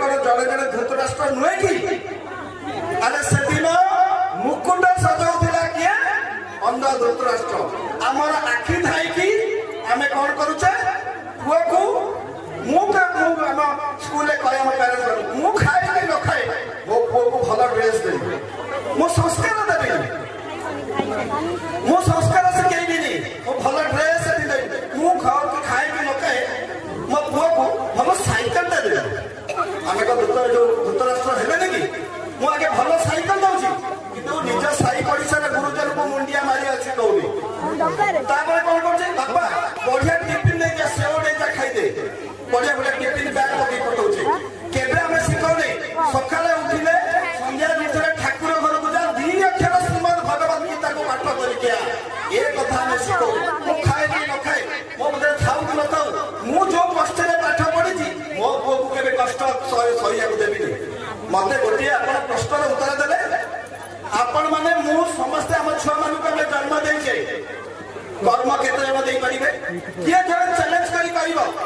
कौन जड़े जड़े धृतराष्ट्र नुहे कि अरे से दिन मुकुट सजाऊला किए अंध धृतराष्ट्र आमर आखि थाई आम कौन करुचे पुआ को स्कूल पेरेंट्स मु खाए कि न खाए मो पुआ को भल ड्रेस देवी मो संस्कार देवी मो संस्कार शिखेबी मो भल ड्रेस देवी मु खाए कि न खाए मो पुआ को भल साइकेल देवी आम जो धृतराष्ट्र हेले कि मु आगे भल साइकेल दौची कि निज साई पड़िशा गुरुजन को मुंडिया मारी अच्छी कौनी कौन कर बापा बढ़िया टिफिन नहीं सेव नहीं खाईदे बढ़िया बढ़िया टिफिन बैग पकई पठाऊे केवे आम शिखौनी सका उठिले संध्या भितर ठाकुर घर को जा 2 अक्षर श्रीमद भगवत गीता को पाठ करके ये कथा आम शिखौ मु खाए कि न खाए मो मत खाऊ कि न खाऊ मु जो कष्ट पाठ पढ़ी मो पुओ को केवे कष्ट सहिया देवी मत गोटे आप प्रश्न उत्तर देले आपण माने मु समस्त आम छुआ मानक जन्म देचे कर्म क्षेत्र में किए चैलेंज कर